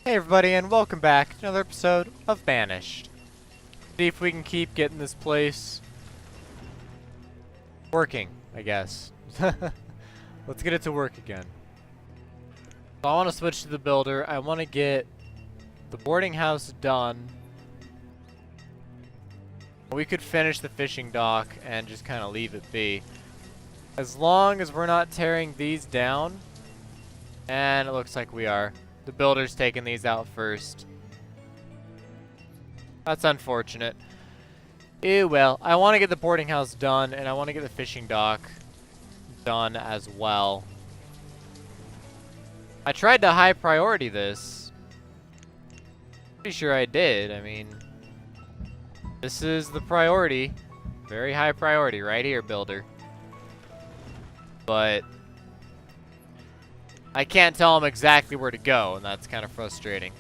Hey everybody, and welcome back to another episode of Banished. See if we can keep getting this place working, I guess. Let's get it to work again. So I want to switch to the builder. I want to get the boarding house done. We could finish the fishing dock and just kind of leave it be. As long as we're not tearing these down. And it looks like we are. The builder's taking these out first. That's unfortunate. Ew, well, I want to get the boarding house done, and I want to get the fishing dock done as well. I tried to high priority this. Pretty sure I did. I mean, this is the priority. Very high priority right here, builder. But I can't tell him exactly where to go, and that's kind of frustrating.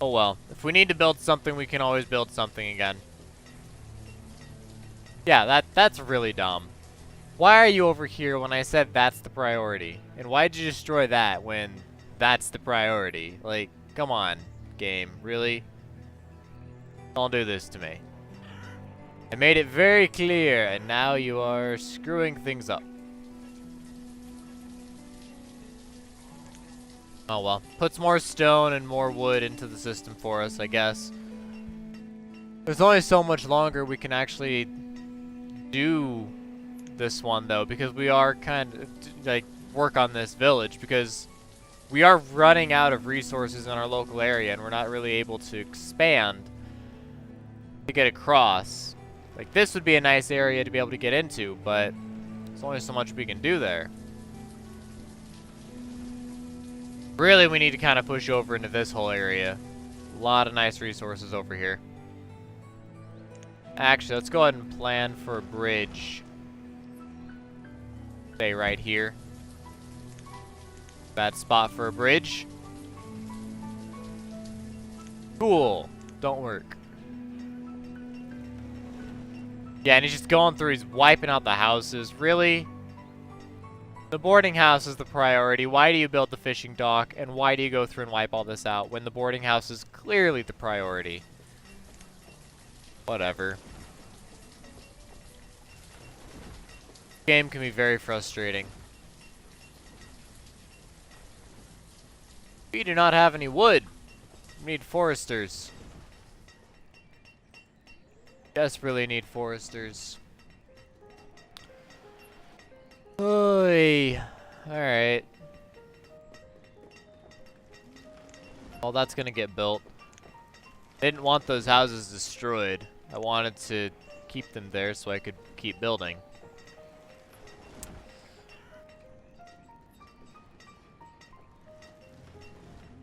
Oh well. If we need to build something, we can always build something again. Yeah, that's really dumb. Why are you over here when I said that's the priority? And why'd you destroy that when that's the priority? Like, come on, game. Really? Don't do this to me. I made it very clear, and now you are screwing things up. Oh well. Puts more stone and more wood into the system for us, I guess. There's only so much longer we can actually do this one, though, because we are kind of, like, work on this village, because we are running out of resources in our local area, and we're not really able to expand to get across. Like, this would be a nice area to be able to get into, but there's only so much we can do there. Really, we need to kind of push over into this whole area. A lot of nice resources over here. Actually, let's go ahead and plan for a bridge. Stay right here. Bad spot for a bridge. Cool. Don't work. Yeah, and he's just going through, he's wiping out the houses. Really? The boarding house is the priority. Why do you build the fishing dock? And why do you go through and wipe all this out when the boarding house is clearly the priority? Whatever. Game can be very frustrating. We do not have any wood. We need foresters. Desperately need foresters. Oy. Alright. Well, that's gonna get built. Didn't want those houses destroyed. I wanted to keep them there so I could keep building.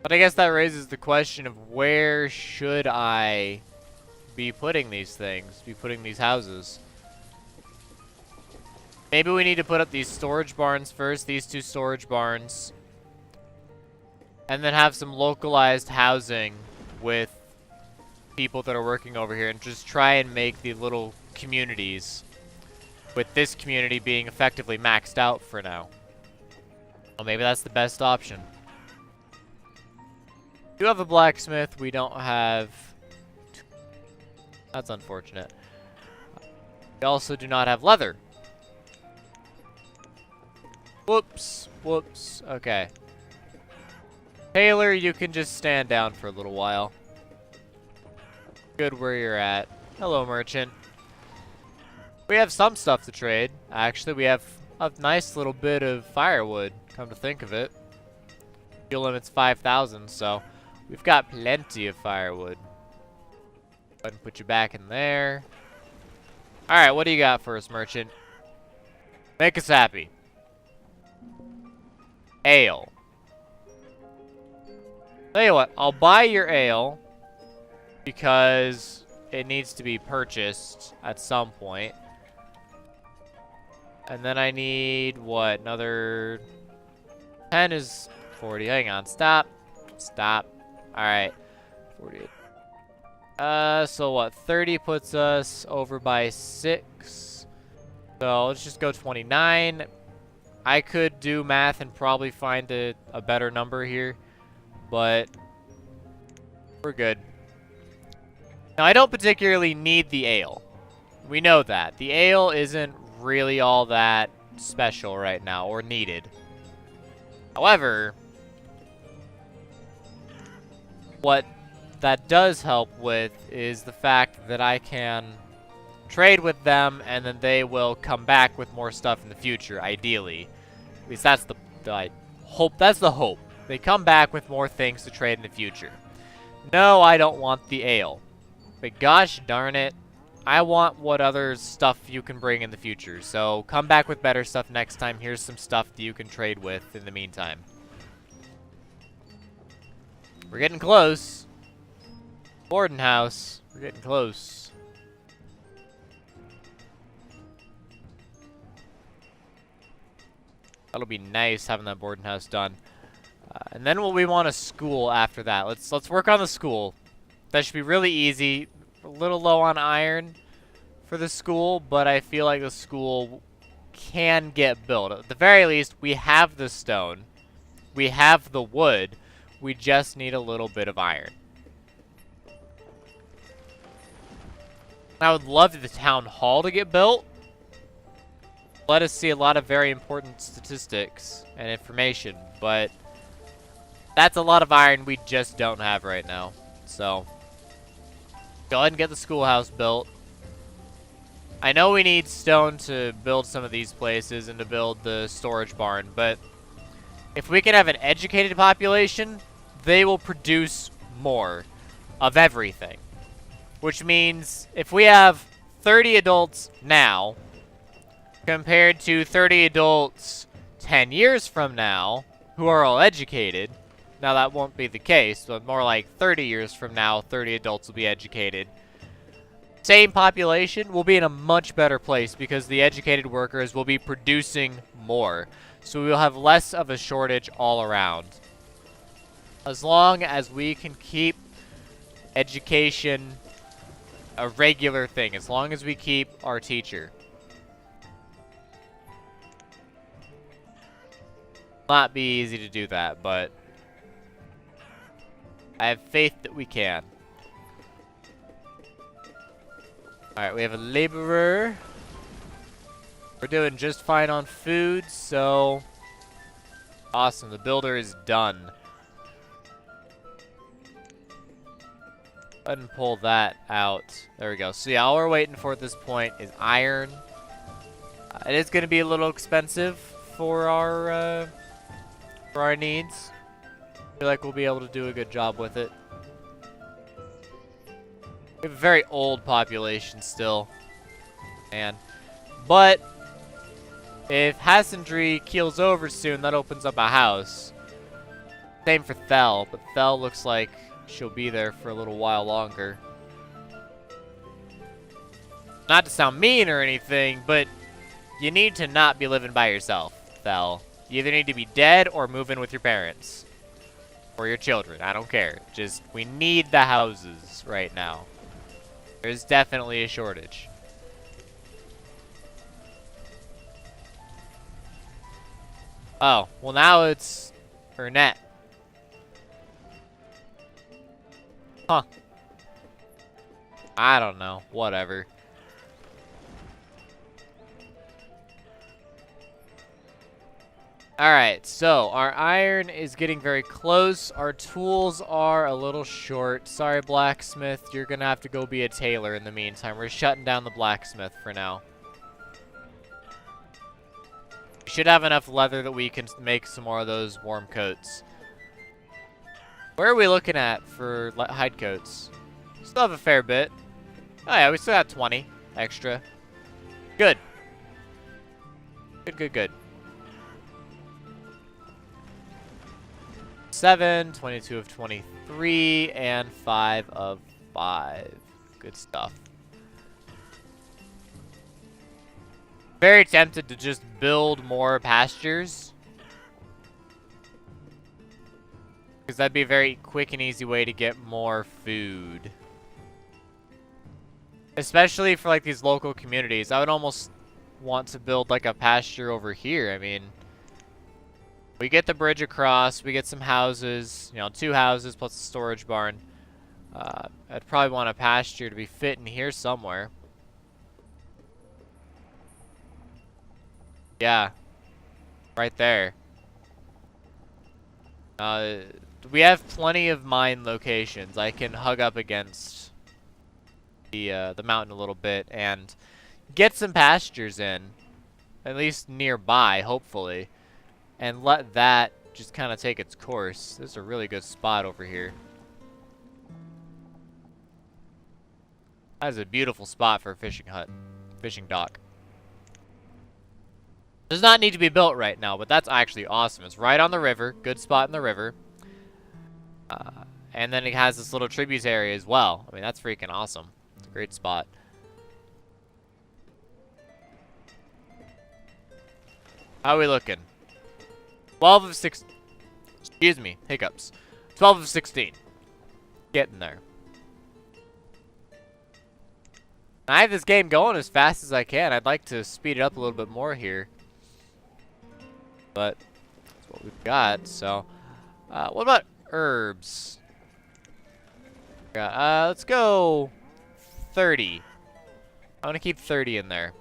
But I guess that raises the question of where should I be putting these things, be putting these houses. Maybe we need to put up these storage barns first, these two storage barns. And then have some localized housing with people that are working over here and just try and make the little communities. With this community being effectively maxed out for now. Well, maybe that's the best option. We do have a blacksmith, we don't have... That's unfortunate. We also do not have leather. Whoops. Whoops. Okay. Taylor, you can just stand down for a little while. Good where you're at. Hello, merchant. We have some stuff to trade. Actually, we have a nice little bit of firewood, come to think of it. Fuel limit's 5,000, so we've got plenty of firewood. Go ahead and put you back in there. Alright, what do you got for us, merchant? Make us happy. Ale. Tell you what, I'll buy your ale because it needs to be purchased at some point. And then I need, what, another 10 is 40. Hang on, stop. Stop. Alright. 48. So what, 30 puts us over by 6. So let's just go 29. I could do math and probably find a better number here, but we're good. Now, I don't particularly need the ale. We know that. The ale isn't really all that special right now, or needed. However, what that does help with is the fact that I can trade with them, and then they will come back with more stuff in the future, ideally. At least that's the hope. That's the hope. They come back with more things to trade in the future. No, I don't want the ale. But gosh darn it, I want what other stuff you can bring in the future. So come back with better stuff next time. Here's some stuff that you can trade with in the meantime. We're getting close. Boarding house. We're getting close. That'll be nice having that boarding house done. And then we want a school after that. Let's work on the school. That should be really easy. A little low on iron for the school, but I feel like the school can get built. At the very least, we have the stone. We have the wood. We just need a little bit of iron. I would love the town hall to get built. Let us see a lot of very important statistics and information, but that's a lot of iron we just don't have right now. So go ahead and get the schoolhouse built. I know we need stone to build some of these places and to build the storage barn, but if we can have an educated population, they will produce more of everything. Which means if we have 30 adults now compared to 30 adults 10 years from now who are all educated, now that won't be the case, but more like 30 years from now, 30 adults will be educated. Same population will be in a much better place because the educated workers will be producing more. So we will have less of a shortage all around. As long as we can keep education a regular thing, as long as we keep our teacher. Not be easy to do that, but I have faith that we can. Alright, we have a laborer. We're doing just fine on food, so awesome. The builder is done. Go ahead and pull that out. There we go. So yeah, all we're waiting for at this point is iron. It is going to be a little expensive for our needs. I feel like we'll be able to do a good job with it. We have a very old population still. Man. But if Hassendry keels over soon, that opens up a house. Same for Thel, but Thel looks like she'll be there for a little while longer. Not to sound mean or anything, but you need to not be living by yourself, Thel. You either need to be dead or move in with your parents. Or your children, I don't care. Just, we need the houses right now. There's definitely a shortage. Oh, well now it's Ernette. Huh. I don't know. Whatever. Alright, so our iron is getting very close. Our tools are a little short. Sorry, blacksmith. You're gonna have to go be a tailor in the meantime. We're shutting down the blacksmith for now. We should have enough leather that we can make some more of those warm coats. Where are we looking at for hide coats? Still have a fair bit. Oh yeah, we still got 20 extra. Good. Good, good, good. 7, 22 of 23, and 5 of 5. Good stuff. Very tempted to just build more pastures. Because that'd be a very quick and easy way to get more food. Especially for like these local communities. I would almost want to build like a pasture over here. I mean, We get the bridge across. We get some houses. You know, 2 houses plus a storage barn. I'd probably want a pasture to be fit in here somewhere. Yeah. Right there. We have plenty of mine locations. I can hug up against the mountain a little bit and get some pastures in. At least nearby, hopefully. And let that just kind of take its course. This is a really good spot over here. That is a beautiful spot for a fishing hut. Fishing dock. Does not need to be built right now, but that's actually awesome. It's right on the river. Good spot in the river. And then it has this little tributary as well. I mean, that's freaking awesome. It's a great spot. How are we looking? 12 of 6. Excuse me. Hiccups. 12 of 16. Getting there. I have this game going as fast as I can. I'd like to speed it up a little bit more here. But that's what we've got. So, what about herbs? Let's go 30. I want to keep 30 in there.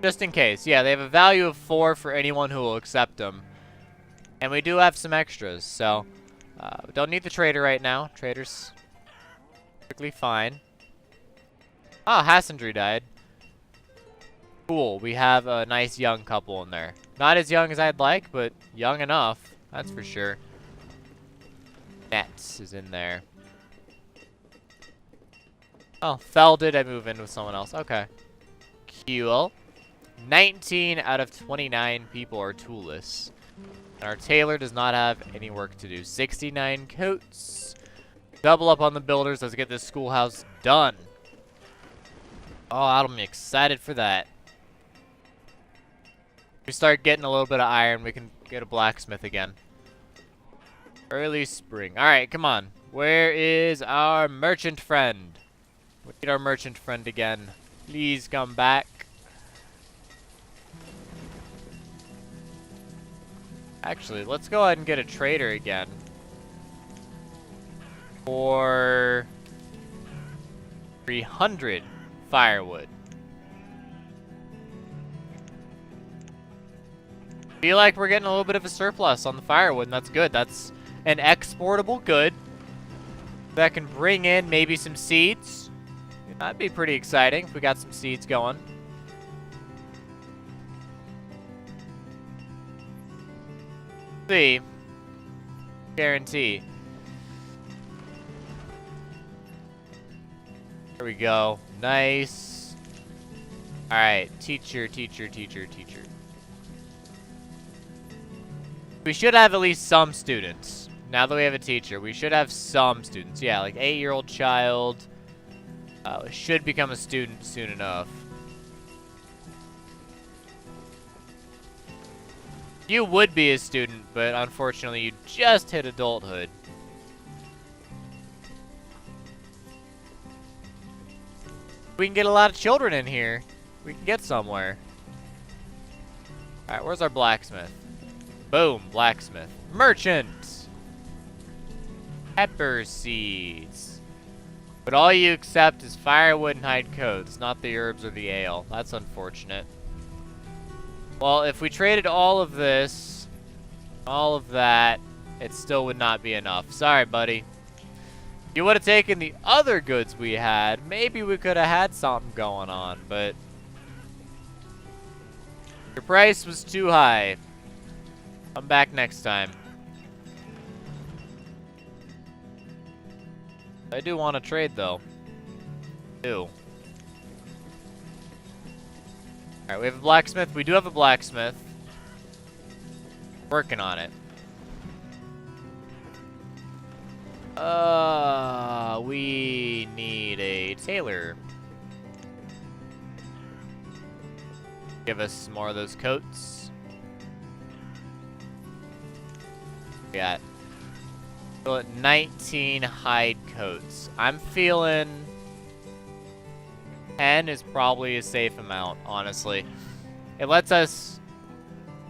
Just in case. Yeah, they have a value of 4 for anyone who will accept them. And we do have some extras, so we don't need the trader right now. Trader's perfectly fine. Oh, Hassandry died. Cool, we have a nice young couple in there. Not as young as I'd like, but young enough. That's for sure. Nets is in there. Oh, Fell did I move in with someone else. Okay. Cool. 19 out of 29 people are toolless. And our tailor does not have any work to do. 69 coats. Double up on the builders. Let's get this schoolhouse done. Oh, I'm excited for that. We start getting a little bit of iron, we can get a blacksmith again. Early spring. Alright, come on. Where is our merchant friend? We need our merchant friend again. Please come back. Actually, let's go ahead and get a trader again. For 300 firewood. Feel like we're getting a little bit of a surplus on the firewood, and that's good. That's an exportable good that can bring in maybe some seeds. That'd be pretty exciting if we got some seeds going. See. Guarantee. There we go. Nice. Alright, teacher. We should have at least some students. Now that we have a teacher, we should have some students. Yeah, like 8-year-old child. Should become a student soon enough. You would be a student, but unfortunately you just hit adulthood. We can get a lot of children in here. We can get somewhere. Alright, where's our blacksmith? Boom, blacksmith. Merchant! Pepper seeds. But all you accept is firewood and hide coats, not the herbs or the ale. That's unfortunate. Well, if we traded all of this, all of that, it still would not be enough. Sorry, buddy. If you would have taken the other goods we had, maybe we could have had something going on, but your price was too high. Come back next time. I do want to trade, though. I do. Alright, we have a blacksmith. We do have a blacksmith. Working on it. We need a tailor. Give us some more of those coats. We got 19 hide coats. I'm feeling 10 is probably a safe amount, honestly. It lets us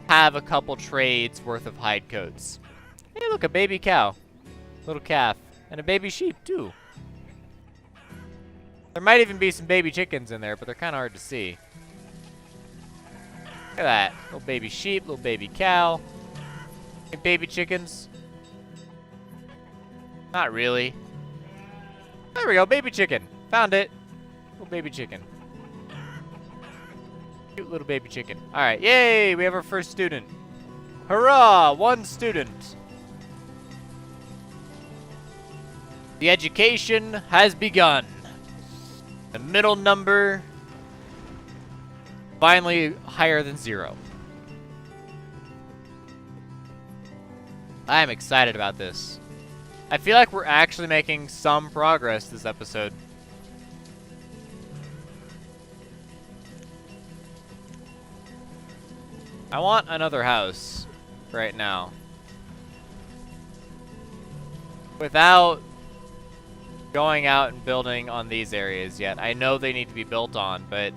have a couple trades worth of hide coats. Hey, look, a baby cow. Little calf. And a baby sheep, too. There might even be some baby chickens in there, but they're kind of hard to see. Look at that. Little baby sheep, little baby cow. And baby chickens. Not really. There we go, baby chicken. Found it. Little baby chicken. Cute little baby chicken. Alright, yay! We have our first student. Hurrah! One student. The education has begun. The middle number finally higher than 0. I'm excited about this. I feel like we're actually making some progress this episode. I want another house right now. Without going out and building on these areas yet. I know they need to be built on, but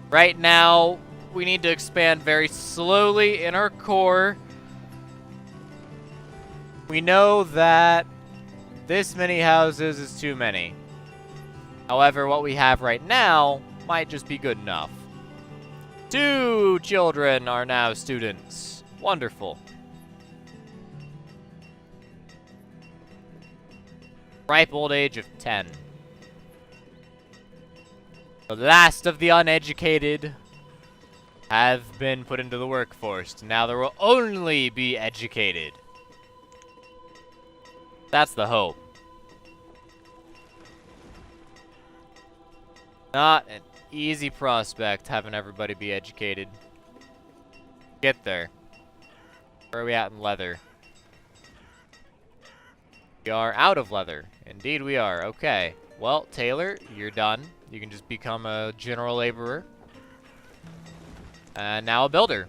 right now we need to expand very slowly in our core. We know that this many houses is too many. However, what we have right now might just be good enough. 2 children are now students. Wonderful. Ripe old age of 10. The last of the uneducated have been put into the workforce. Now there will only be educated. That's the hope. Not an easy prospect having everybody be educated. Get there. Where are we at in leather? We are out of leather. Indeed we are. Okay. Well, Taylor, you're done. You can just become a general laborer. And now a builder.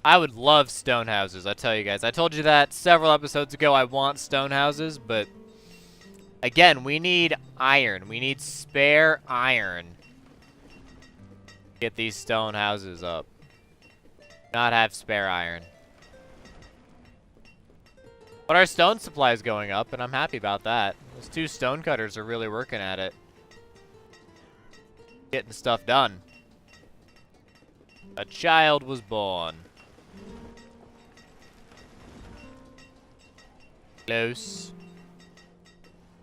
I would love stone houses, I tell you guys. I told you that several episodes ago. I want stone houses, but again, we need iron. We need spare iron. Get these stone houses up. Not have spare iron. But our stone supply is going up, and I'm happy about that. Those 2 stone cutters are really working at it. Getting stuff done. A child was born. Close.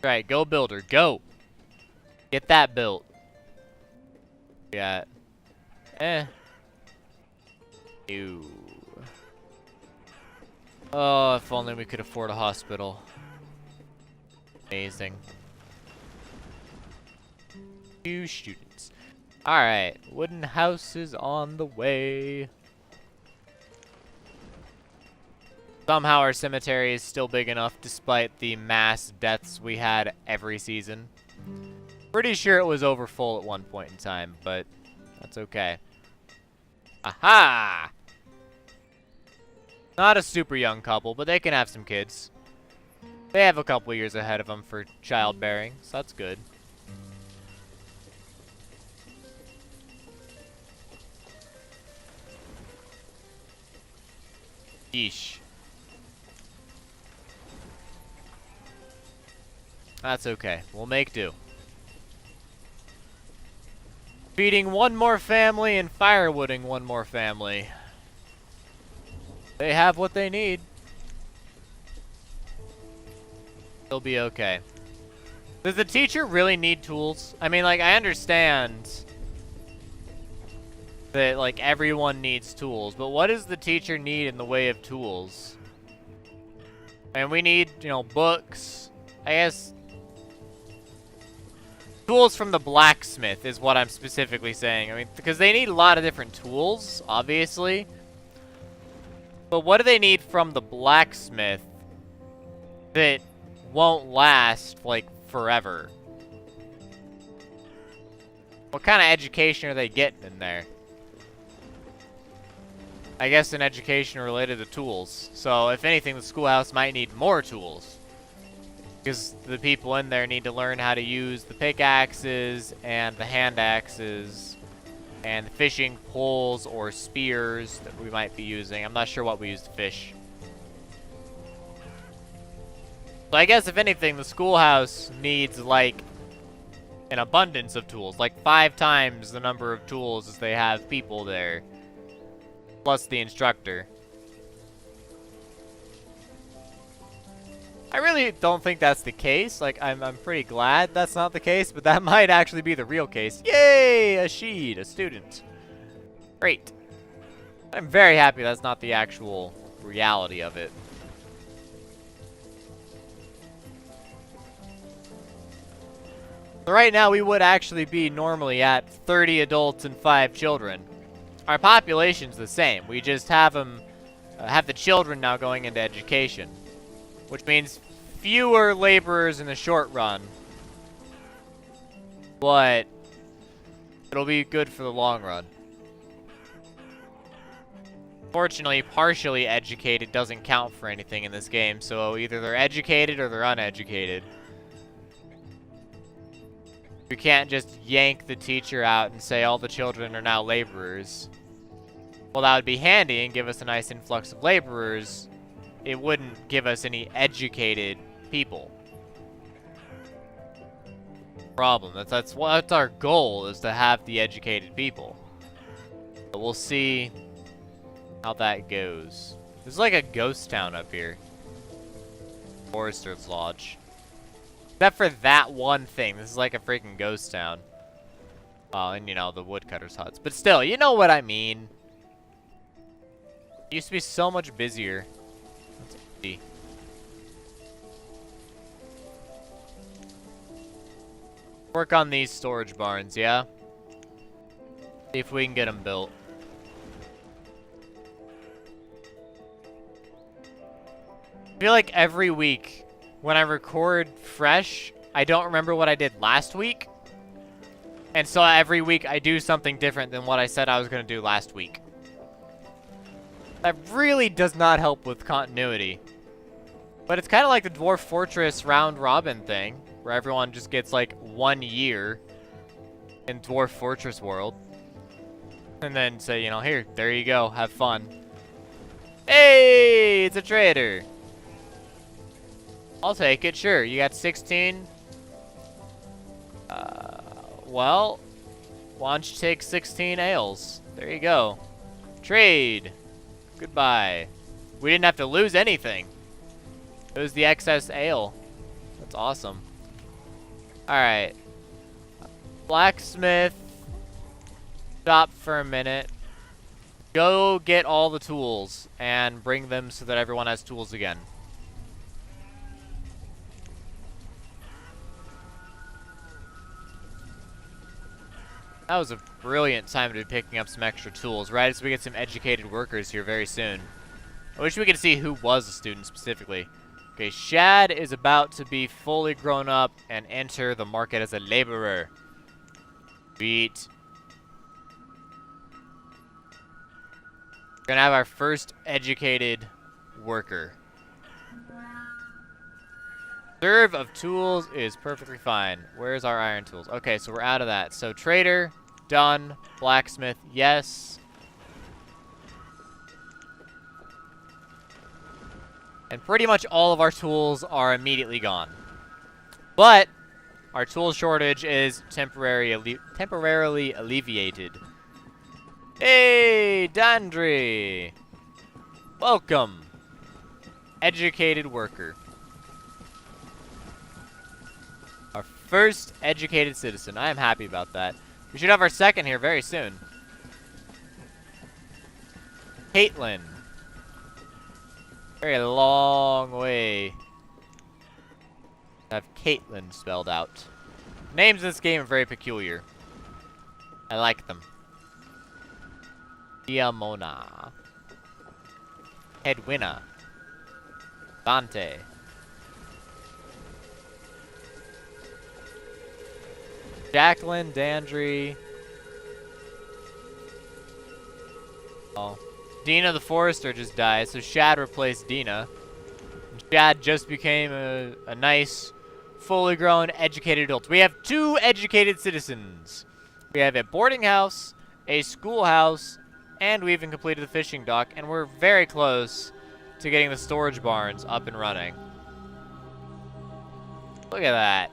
Right, go builder, go. Get that built. Got. Ew. Oh, if only we could afford a hospital. Amazing. 2 students. Alright, wooden house is on the way. Somehow our cemetery is still big enough despite the mass deaths we had every season. Pretty sure it was over full at one point in time, but that's okay. Aha! Not a super young couple, but they can have some kids. They have a couple years ahead of them for childbearing, so that's good. Yeesh. That's okay. We'll make do. Feeding one more family and firewooding one more family. They have what they need. They'll be okay. Does the teacher really need tools? I mean, like, I understand that, like, everyone needs tools, but what does the teacher need in the way of tools? And we need, you know, books. I guess tools from the blacksmith is what I'm specifically saying. I mean, because they need a lot of different tools, obviously. But what do they need from the blacksmith that won't last, like, forever? What kind of education are they getting in there? I guess an education related to tools. So, if anything, the schoolhouse might need more tools. Because the people in there need to learn how to use the pickaxes and the hand axes and the fishing poles or spears that we might be using. I'm not sure what we use to fish. So I guess if anything, the schoolhouse needs like an abundance of tools, like 5 times the number of tools as they have people there, plus the instructor. I really don't think that's the case. Like, I'm pretty glad that's not the case, but that might actually be the real case. Yay! A Sheed, a student. Great. I'm very happy that's not the actual reality of it. So right now, we would actually be normally at 30 adults and 5 children. Our population's the same. We just have them, have the children now going into education. Which means fewer laborers in the short run. But it'll be good for the long run. Fortunately, partially educated doesn't count for anything in this game, so either they're educated or they're uneducated. We can't just yank the teacher out and say all the children are now laborers. Well, that would be handy and give us a nice influx of laborers. It wouldn't give us any educated people. Problem. That's our goal, is to have the educated people. But we'll see how that goes. There's like a ghost town up here. Forester's Lodge. Except for that one thing. This is like a freaking ghost town. And you know, the woodcutters' huts. But still, you know what I mean. It used to be so much busier. Work on these storage barns, yeah? See if we can get them built. I feel like every week when I record fresh, I don't remember what I did last week. And so every week I do something different than what I said I was going to do last week. That really does not help with continuity. But it's kind of like the Dwarf Fortress round robin thing, where everyone just gets like 1 year in Dwarf Fortress world. And then say, you know, here, there you go, have fun. Hey, it's a trader. I'll take it, sure. You got 16? Well, why don't you take 16 ales? There you go. Trade. Goodbye. We didn't have to lose anything. It was the excess ale. That's awesome. Alright. Blacksmith. Stop for a minute. Go get all the tools and bring them so that everyone has tools again. That was a brilliant time to be picking up some extra tools, right as we get some educated workers here very soon. I wish we could see who was a student specifically. Okay, Shad is about to be fully grown up and enter the market as a laborer. Sweet. We're gonna have our first educated worker. Serve of tools is perfectly fine. Where's our iron tools? Okay, so we're out of that. So trader, done. Blacksmith, yes. And pretty much all of our tools are immediately gone. But our tool shortage is temporarily alleviated. Hey, Dandry! Welcome. Educated worker. Our first educated citizen. I am happy about that. We should have our second here very soon. Caitlin. Very long way to have Caitlin spelled out. Names in this game are very peculiar. I like them. Diamona. Edwina. Dante. Jacqueline, Dandry. Oh. Dina the Forester just died, so Shad replaced Dina. Dad just became a nice, fully grown, educated adult. We have 2 educated citizens. We have a boarding house, a schoolhouse, and we even completed the fishing dock, and we're very close to getting the storage barns up and running. Look at that.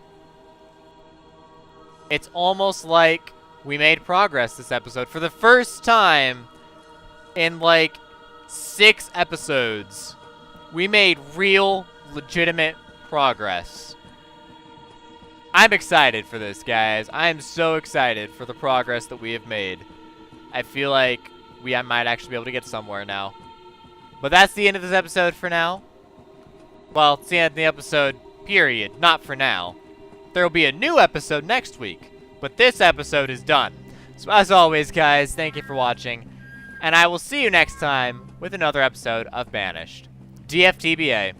It's almost like we made progress this episode. For the first time in like 6 episodes, we made real, legitimate progress. I'm excited for this, guys. I am so excited for the progress that we have made. I feel like I might actually be able to get somewhere now. But that's the end of this episode for now. Well, it's the end of the episode, period. Not for now. There will be a new episode next week. But this episode is done. So as always, guys, thank you for watching. And I will see you next time with another episode of Banished. DFTBA.